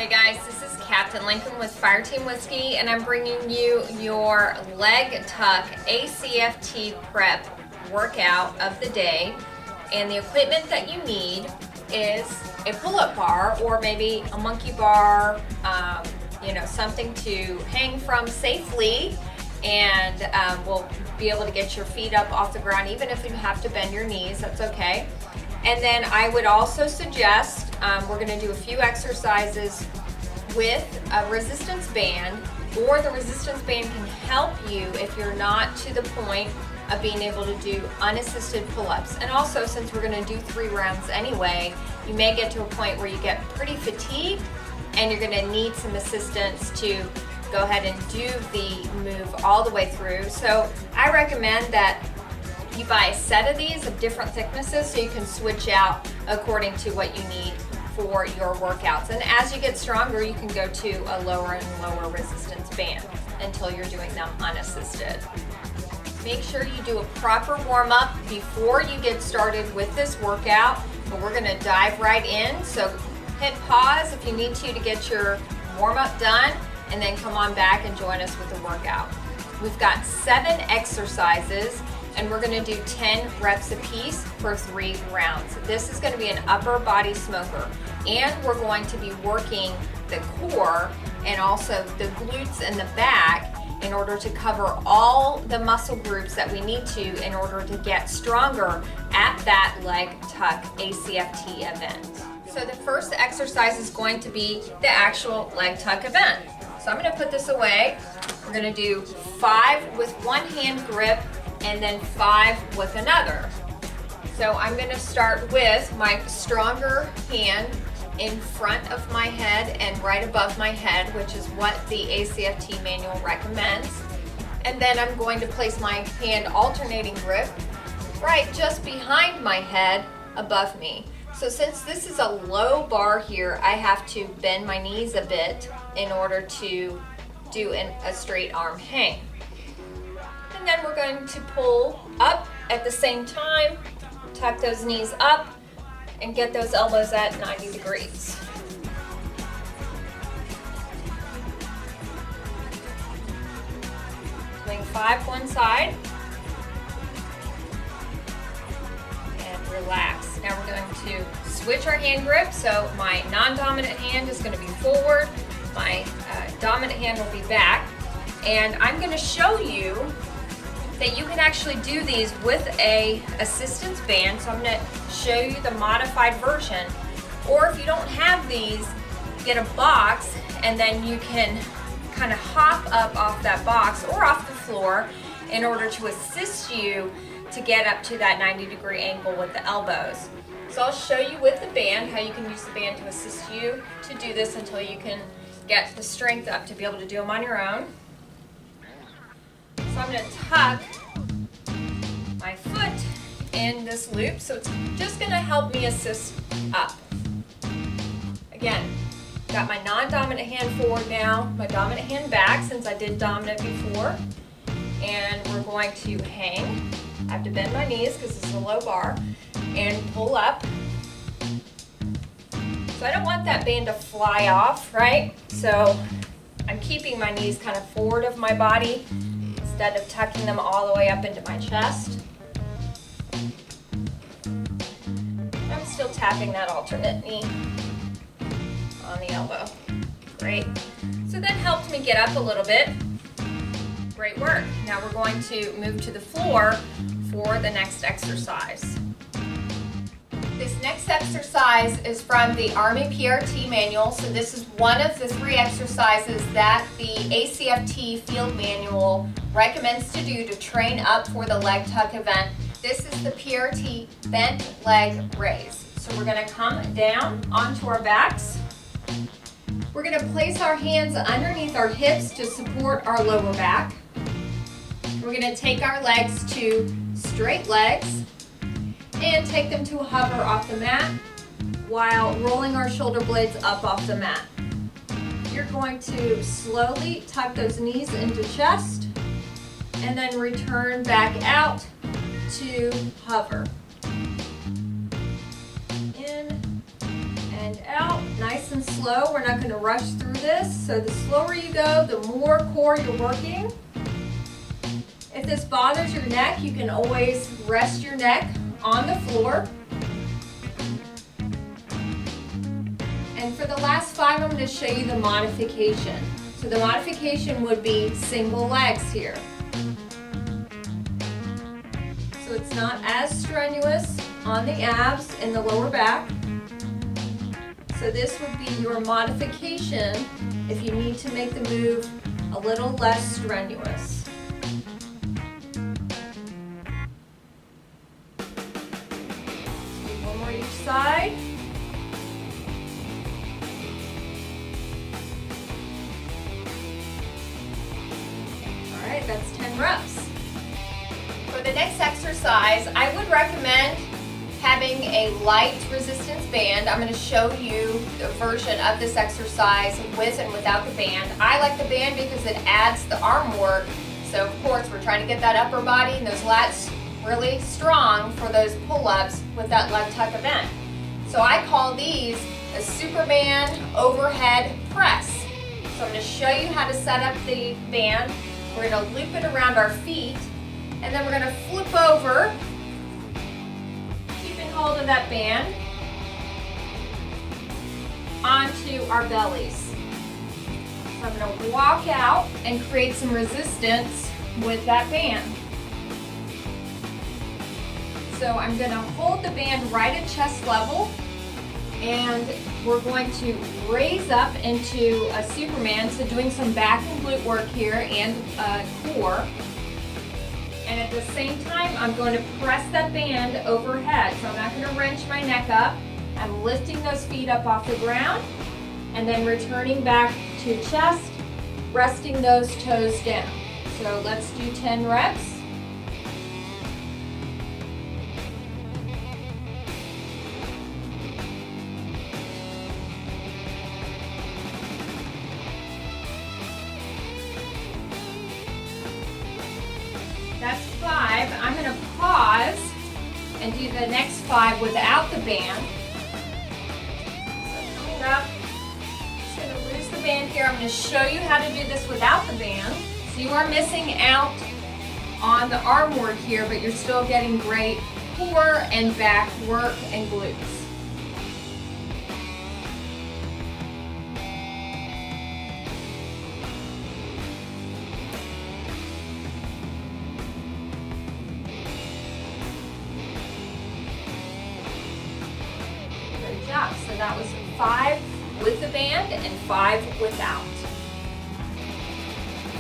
Hey guys, this is Captain Lincoln with Fire Team Whiskey, and I'm bringing you your leg tuck ACFT prep workout of the day. And the equipment that you need is a pull-up bar or maybe a monkey bar, something to hang from safely, and we'll be able to get your feet up off the ground. Even if you have to bend your knees, that's okay. And then I would also suggest we're going to do a few exercises with a resistance band, or the resistance band can help you if you're not to the point of being able to do unassisted pull-ups. And also, since we're going to do 3 rounds anyway, you may get to a point where you get pretty fatigued and you're going to need some assistance to go ahead and do the move all the way through. So I recommend that you buy a set of these of different thicknesses so you can switch out according to what you need for your workouts. And as you get stronger, you can go to a lower and lower resistance band until you're doing them unassisted. Make sure you do a proper warm-up before you get started with this workout, but we're going to dive right in. So hit pause if you need to get your warm-up done, and then come on back and join us with the workout. We've got 7 exercises, and we're going to do 10 reps apiece for 3 rounds. This is going to be an upper body smoker, and we're going to be working the core and also the glutes and the back in order to cover all the muscle groups that we need to in order to get stronger at that leg tuck ACFT event. So the first exercise is going to be the actual leg tuck event. So I'm going to put this away. We're going to do 5 with one hand grip and then 5 with another. So I'm going to start with my stronger hand in front of my head and right above my head, which is what the ACFT manual recommends. And then I'm going to place my hand alternating grip right just behind my head above me. So since this is a low bar here, I have to bend my knees a bit in order to do a straight arm hang. And then we're going to pull up at the same time, tuck those knees up, and get those elbows at 90 degrees. Doing 5 one side. And relax. Now we're going to switch our hand grip. So my non-dominant hand is going to be forward. My dominant hand will be back. And I'm going to show you that you can actually do these with a assistance band. So I'm going to show you the modified version. Or if you don't have these, get a box and then you can kind of hop up off that box or off the floor in order to assist you to get up to that 90-degree angle with the elbows. So I'll show you with the band how you can use the band to assist you to do this until you can get the strength up to be able to do them on your own. So I'm going to tuck my foot in this loop, so it's just going to help me assist up. Again, got my non-dominant hand forward now, my dominant hand back since I did dominant before, and we're going to hang. I have to bend my knees because this is a low bar, and pull up. So I don't want that band to fly off, right? So I'm keeping my knees kind of forward of my body instead of tucking them all the way up into my chest. I'm still tapping that alternate knee on the elbow. Great. So that helped me get up a little bit. Great work. Now we're going to move to the floor for the next exercise. This next exercise is from the Army Prt manual. So this is one of the 3 exercises that the ACFT field manual recommends to do to train up for the leg tuck event. This is the Prt Bent Leg Raise. So we're going to come down onto our backs. We're going to place our hands underneath our hips to support our lower back. We're going to take our legs to straight legs and take them to a hover off the mat while rolling our shoulder blades up off the mat. You're going to slowly tuck those knees into chest and then return back out to hover. In and out. Nice and slow. We're not going to rush through this. So the slower you go, the more core you're working. If this bothers your neck, you can always rest your neck on the floor. And for the last 5, I'm going to show you the modification. So the modification would be single legs here. So it's not as strenuous on the abs and the lower back. So this would be your modification if you need to make the move a little less strenuous. One more each side. All right, that's 10 reps. For the next exercise, I would recommend having a light resistance band. I'm going to show you the version of this exercise with and without the band. I like the band because it adds the arm work. So of course we're trying to get that upper body and those lats really strong for those pull-ups with that leg tuck event. So I call these a super band overhead press. So I'm going to show you how to set up the band. We're going to loop it around our feet and then we're going to flip over, hold of that band onto our bellies. So I'm going to walk out and create some resistance with that band. So I'm going to hold the band right at chest level and we're going to raise up into a Superman, so doing some back and glute work here and core. And at the same time, I'm going to press that band overhead. So I'm not going to wrench my neck up. I'm lifting those feet up off the ground and then returning back to chest, resting those toes down. So let's do 10 reps. That's 5. I'm going to pause and do the next 5 without the band. So coming up, just going to lose the band here. I'm going to show you how to do this without the band. So you are missing out on the arm work here, but you're still getting great core and back work and glutes. So that was 5 with the band and 5 without.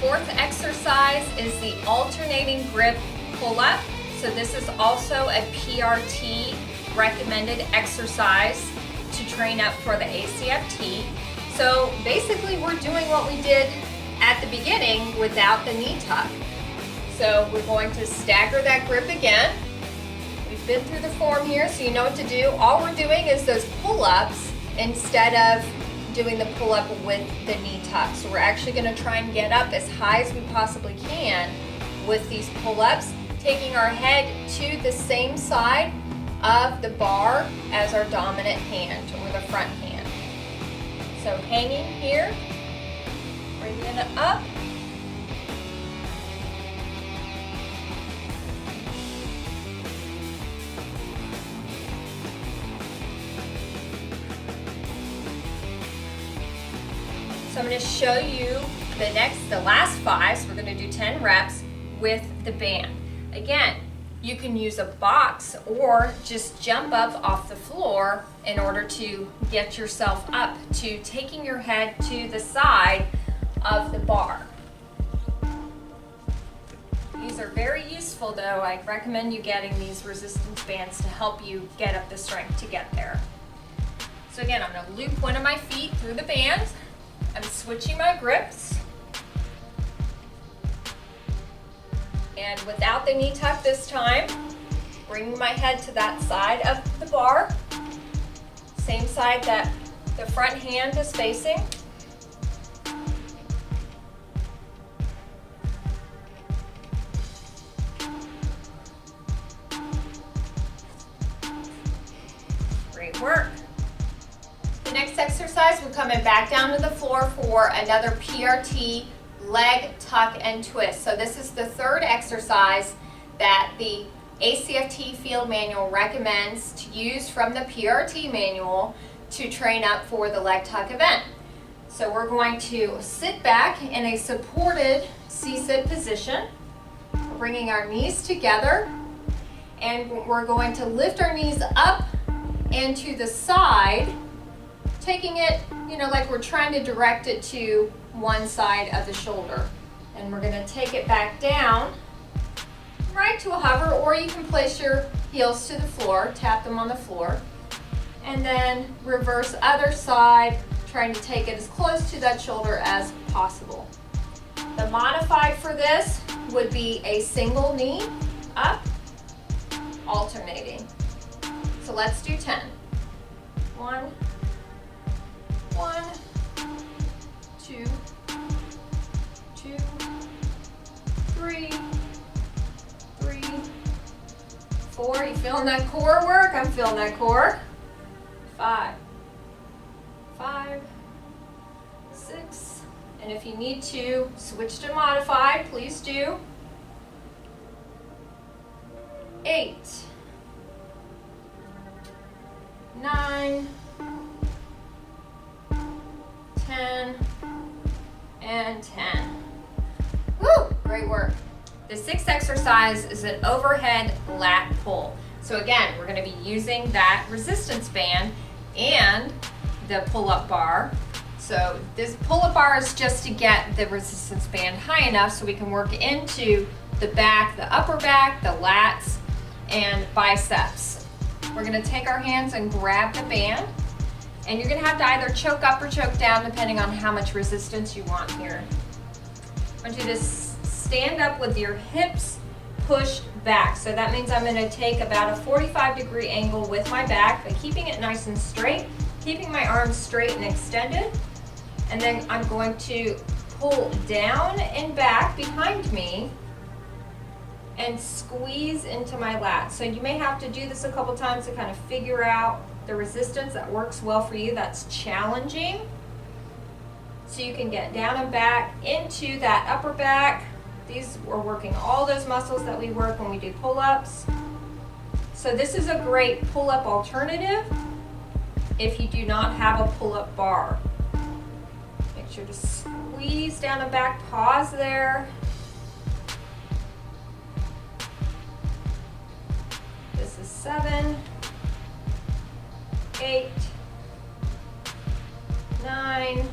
Fourth exercise is the alternating grip pull-up. So this is also a PRT recommended exercise to train up for the ACFT. So basically we're doing what we did at the beginning without the knee tuck. So we're going to stagger that grip again. We've been through the form here, so you know what to do. All we're doing is those pull-ups instead of doing the pull-up with the knee tuck. So we're actually going to try and get up as high as we possibly can with these pull-ups, taking our head to the same side of the bar as our dominant hand or the front hand. So hanging here, bringing it up. So I'm going to show you the last 5, so we're going to do 10 reps with the band. Again, you can use a box or just jump up off the floor in order to get yourself up to taking your head to the side of the bar. These are very useful though. I recommend you getting these resistance bands to help you get up the strength to get there. So again, I'm going to loop one of my feet through the band. I'm switching my grips. And without the knee tuck this time, bringing my head to that side of the bar, same side that the front hand is facing. Great work. The next next exercise, we're coming back down to the floor for another PRT leg tuck and twist. So this is the third exercise that the ACFT field manual recommends to use from the PRT manual to train up for the leg tuck event. So we're going to sit back in a supported C-sit position, bringing our knees together, and we're going to lift our knees up and to the side, taking it, like we're trying to direct it to one side of the shoulder. And we're going to take it back down, right to a hover, or you can place your heels to the floor, tap them on the floor, and then reverse other side, trying to take it as close to that shoulder as possible. The modified for this would be a single knee up, alternating. So let's do 10. 1, 2, 2, 3, 4. You feeling that core work? I'm feeling that core. 5, 6, and if you need to switch to modified, please do. 8, 9, 10, and 10. Woo! Great work. The sixth exercise is an overhead lat pull. So again, we're going to be using that resistance band and the pull-up bar. So this pull-up bar is just to get the resistance band high enough so we can work into the back, the upper back, the lats, and biceps. We're going to take our hands and grab the band, and you're going to have to either choke up or choke down depending on how much resistance you want here. I want you to stand up with your hips pushed back. So that means I'm going to take about a 45-degree angle with my back, but keeping it nice and straight, keeping my arms straight and extended. And then I'm going to pull down and back behind me and squeeze into my lat. So you may have to do this a couple times to kind of figure out the resistance that works well for you, that's challenging. So you can get down and back into that upper back. These are working all those muscles that we work when we do pull-ups. So this is a great pull-up alternative if you do not have a pull-up bar. Make sure to squeeze down and back, pause there. This is 7, 8, 9,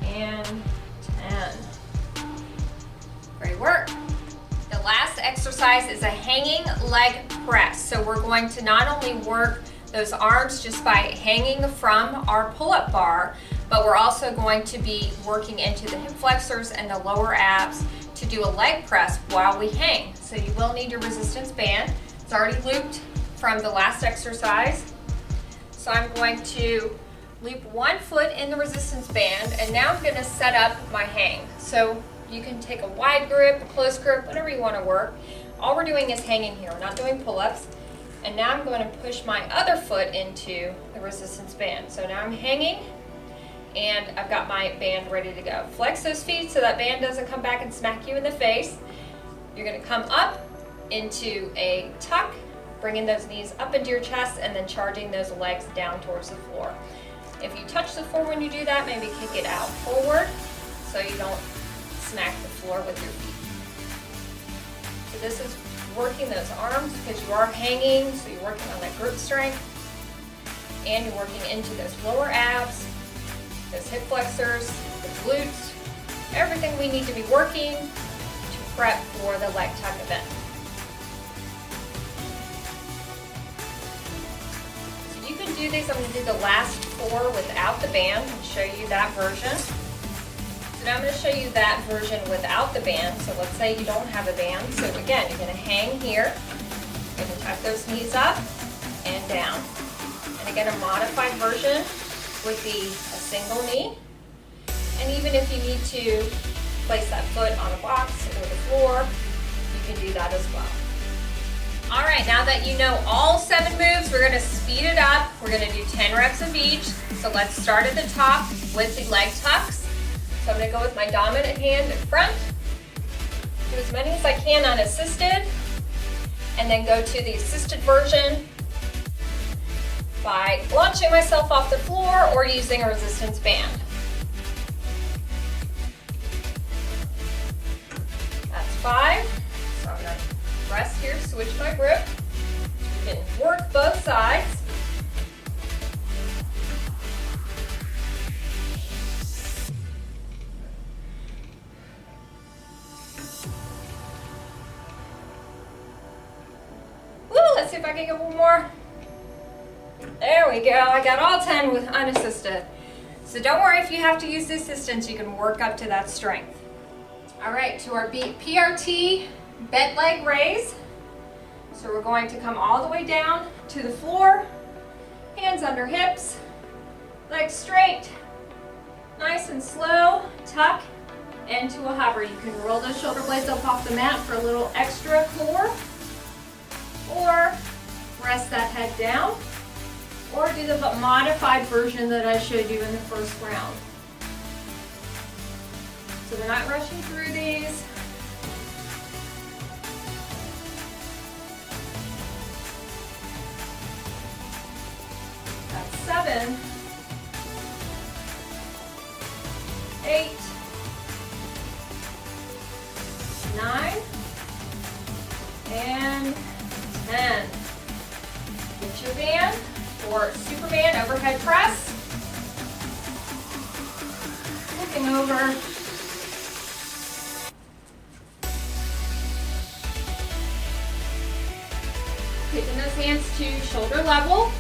and 10. Great work. The last exercise is a hanging leg press. So we're going to not only work those arms just by hanging from our pull-up bar, but we're also going to be working into the hip flexors and the lower abs to do a leg press while we hang. So you will need your resistance band. It's already looped from the last exercise. So I'm going to loop one foot in the resistance band, and now I'm going to set up my hang. So you can take a wide grip, a close grip, whatever you want to work. All we're doing is hanging here. We're not doing pull-ups. And now I'm going to push my other foot into the resistance band. So now I'm hanging, and I've got my band ready to go. Flex those feet so that band doesn't come back and smack you in the face. You're going to come up into a tuck, bringing those knees up into your chest, and then charging those legs down towards the floor. If you touch the floor when you do that, maybe kick it out forward so you don't smack the floor with your feet. So this is working those arms because you are hanging, so you're working on that grip strength, and you're working into those lower abs, those hip flexors, the glutes, everything we need to be working to prep for the leg tuck event. So you can do these. I'm going to do the last 4 without the band and show you that version. So now I'm going to show you that version without the band. So let's say you don't have a band. So again, you're going to hang here. You're going to tuck those knees up and down. And again, a modified version would be a single knee. And even if you need to place that foot on a box or the floor, you can do that as well. All right, now that you know all 7 moves, we're gonna speed it up. We're gonna do 10 reps of each. So let's start at the top with the leg tucks. So I'm gonna go with my dominant hand in front, do as many as I can unassisted, and then go to the assisted version by launching myself off the floor or using a resistance band. That's 5. So I'm gonna rest here, switch my grip. You can work both sides. Woo, let's see if I can get one more. There we go, I got all 10 with unassisted. So don't worry if you have to use the assistance, you can work up to that strength. All right, to our Prt Bent Leg Raise. So we're going to come all the way down to the floor, hands under hips, legs straight, nice and slow, tuck into a hover. You can roll those shoulder blades up off the mat for a little extra core, or rest that head down, or do the modified version that I showed you in the first round. So we're not rushing through these. That's 7, 8, 9, and 10. Get your band or Superman overhead press. Looking over. Taking those hands to shoulder level.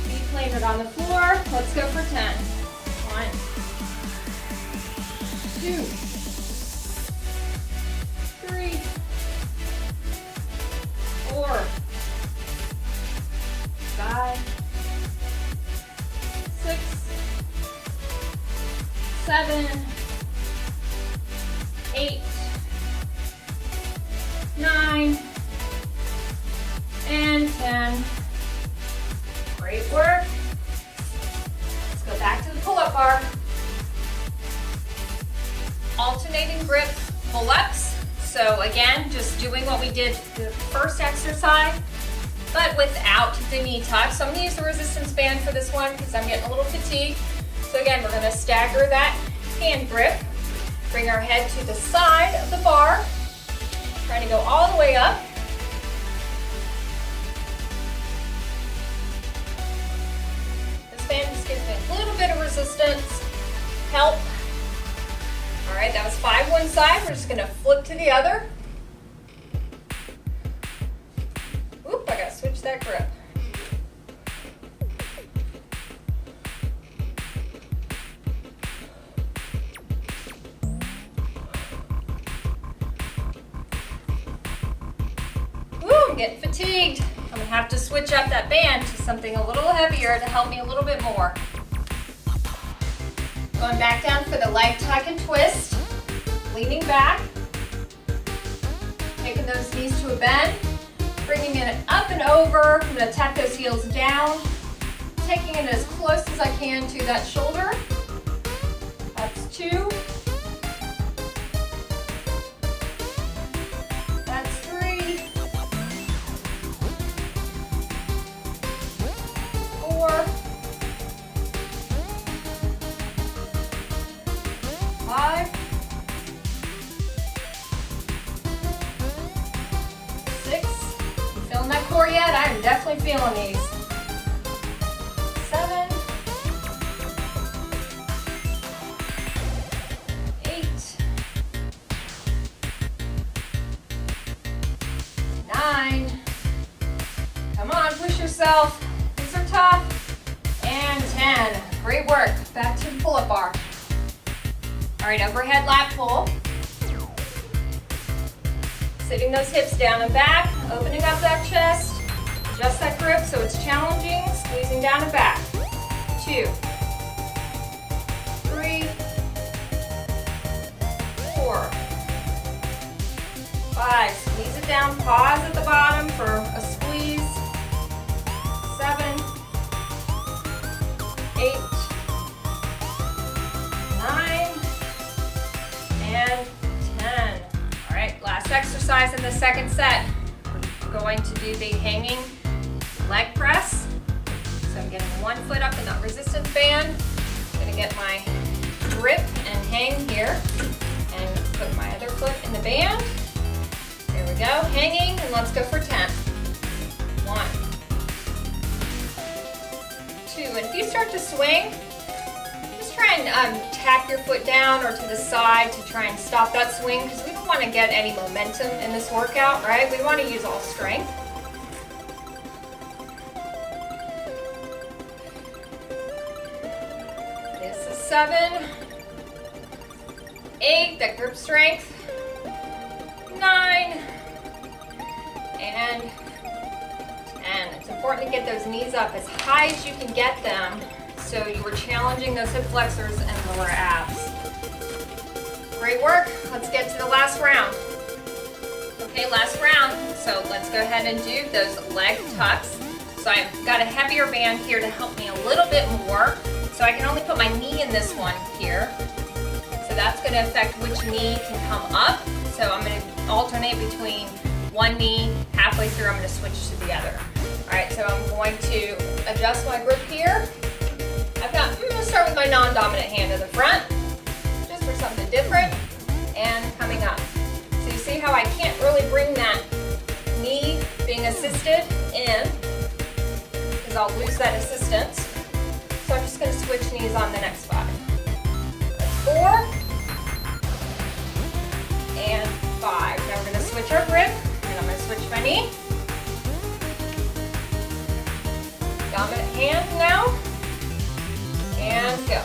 Feet planted on the floor. Let's go for 10. 1, 2, 3, 4, 5, 6, 7, 8, 9, and 10. Great work. Let's go back to the pull-up bar. Alternating grip pull-ups. So again, just doing what we did the first exercise, but without the knee tuck. So I'm going to use the resistance band for this one because I'm getting a little fatigued. So again, we're going to stagger that hand grip. Bring our head to the side of the bar. Trying to go all the way up. This band just gives me a little bit of resistance. Help. All right, that was 5 one side. We're just going to flip to the other. Oop, I got to switch that grip. Ooh, I'm getting fatigued. I'm going to have to switch up that band to something a little heavier to help me a little bit more. Going back down for the leg tuck and twist. Leaning back. Taking those knees to a bend. Bringing it up and over. I'm going to tap those heels down. Taking it as close as I can to that shoulder. That's 2. That's 3. 4. 5. 6. You feeling that core yet? I'm definitely feeling these. 7. 8. 9. Come on, push yourself. These are tough. And 10. Great work. Back to the pull-up bar. All right, overhead lat pull. Sitting those hips down and back, opening up that chest. Adjust that grip so it's challenging, squeezing down and back. 2, 3, 4, 5. Squeeze it it down, pause at the bottom for a squeeze. 7, 8, 9, and 10. All right, last exercise in the second set. We're going to do the hanging leg press. So I'm getting one foot up in that resistance band. I'm gonna get my grip and hang here and put my other foot in the band. There we go, hanging, and let's go for 10. 1, 2, and if you start to swing, just try and tap your foot down or to the side to try and stop that swing, because we don't want to get any momentum in this workout, right? We want to use all strength. This is 7, 8, that grip strength, 9, and 10. It's important to get those knees up as high as you can get them so you are challenging those hip flexors and lower abs. Great work. Let's get to the last round. Okay, last round. So let's go ahead and do those leg tucks. So I've got a heavier band here to help me a little bit more. So I can only put my knee in this one here. So that's going to affect which knee can come up. So I'm going to alternate between one knee. Halfway through, I'm going to switch to the other. All right, so I'm going to adjust my grip here. I'm going to start with my non-dominant hand in the front, just for something different, and coming up. So you see how I can't really bring that knee being assisted in, because I'll lose that assistance. So I'm just going to switch knees on the next 5. That's 4, and 5. Now we're going to switch our grip, and I'm going to switch my knee. Dominant hand now, and go.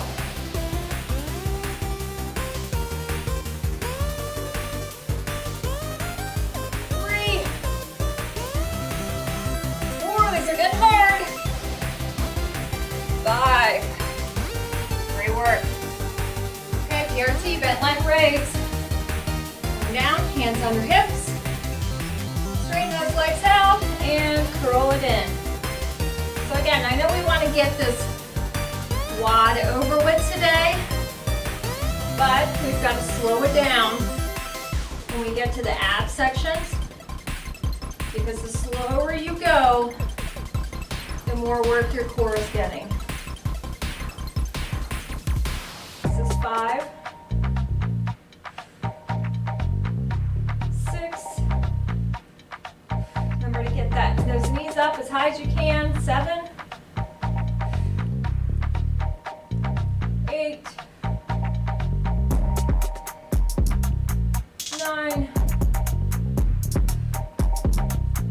3, 4, these are getting hard. 5, great work. Okay, Prt Bent Leg Raise. Come down, hands under hips. Straighten those legs out and curl it in. So again, I know we want to get this WOD over with today, but we've got to slow it down when we get to the ab sections, because the slower you go, the more work your core is getting. This is 5, 6. Remember to get those knees up as high as you can. 7, 8, 9,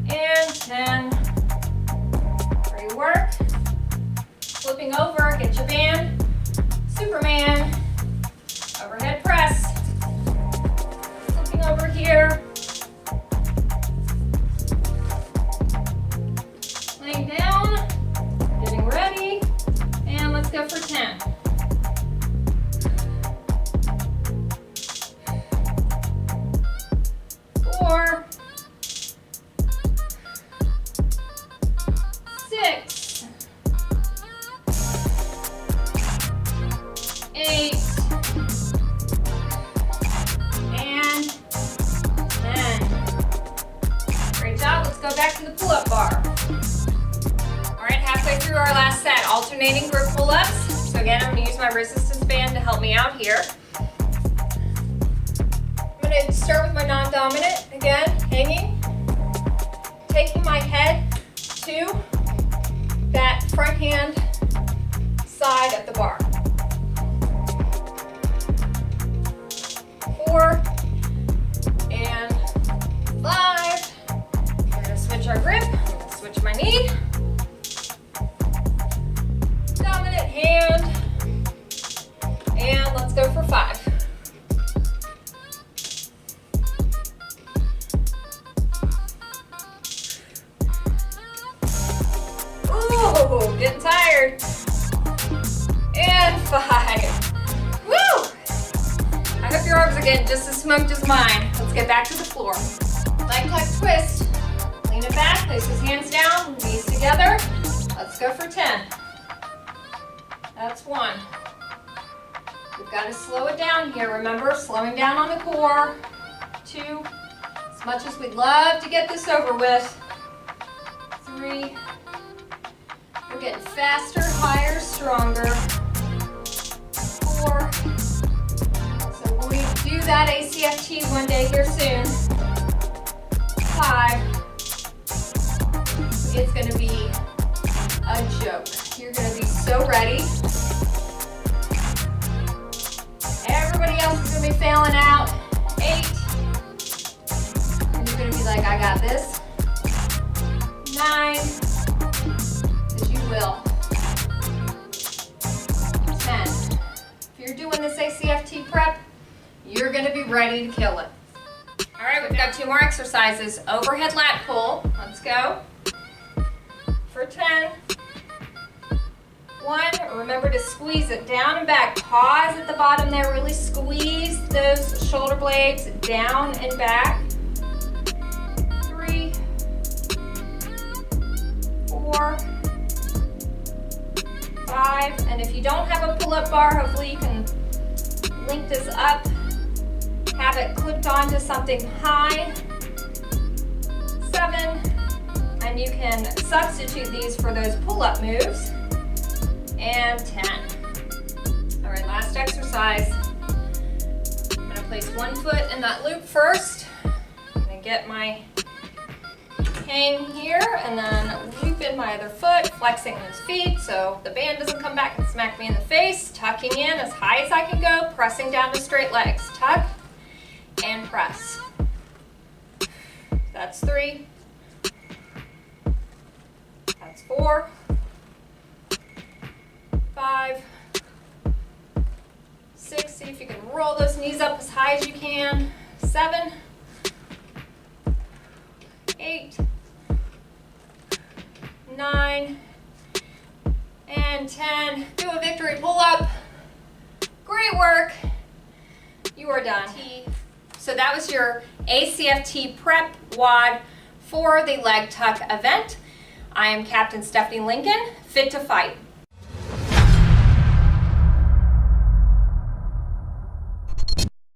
and 10. Great work. Flipping over, get your band. Superman. Overhead press. Flipping over here. Laying down. Getting ready. And let's go for 10. 4, 6, 8, and 10. Great job. Let's go back to the pull-up bar. All right, halfway through our last set, alternating grip pull-ups. So again, I'm going to use my resistance band to help me out here. I'm going to start with my non-dominant, again, hanging, taking my head to that front hand side of the bar. 4, and 5. We're going to switch our grip, switch my knee, dominant hand, and let's go for 5. Ooh, getting tired. And 5. Woo! I hope your arms are getting just as smoked as mine. Let's get back to the floor. Leg tuck twist. Lean it back, place his hands down, knees together. Let's go for 10. That's 1. We've got to slow it down here. Remember, slowing down on the core. 2. As much as we'd love to get this over with. 3. We're getting faster, higher, stronger. 4. So we do that ACFT one day here soon. 5. It's going to be a joke. You're going to be so ready. Everybody else is going to be failing out. 8. And you're going to be like, I got this. 9. Because you will. 10. If you're doing this ACFT prep, you're going to be ready to kill it. All right, we've got 2 more exercises. Overhead lat pull. Let's go. For 10. 1, remember to squeeze it down and back. Pause at the bottom there. Really squeeze those shoulder blades down and back. 3, 4, 5. And if you don't have a pull-up bar, hopefully you can link this up. Have it clipped onto something high. 7. And you can substitute these for those pull-up moves. And 10. All right, last exercise. I'm gonna place one foot in that loop first. I'm gonna get my hang here and then loop in my other foot, flexing those feet so the band doesn't come back and smack me in the face. Tucking in as high as I can go, pressing down to straight legs. Tuck and press. That's 3. That's 4. 5, 6, see if you can roll those knees up as high as you can. 7, 8, 9, and 10. Do a victory pull-up. Great work. You are done. So that was your ACFT prep WOD for the leg tuck event. I am Captain Stephanie Lincoln, fit to fight.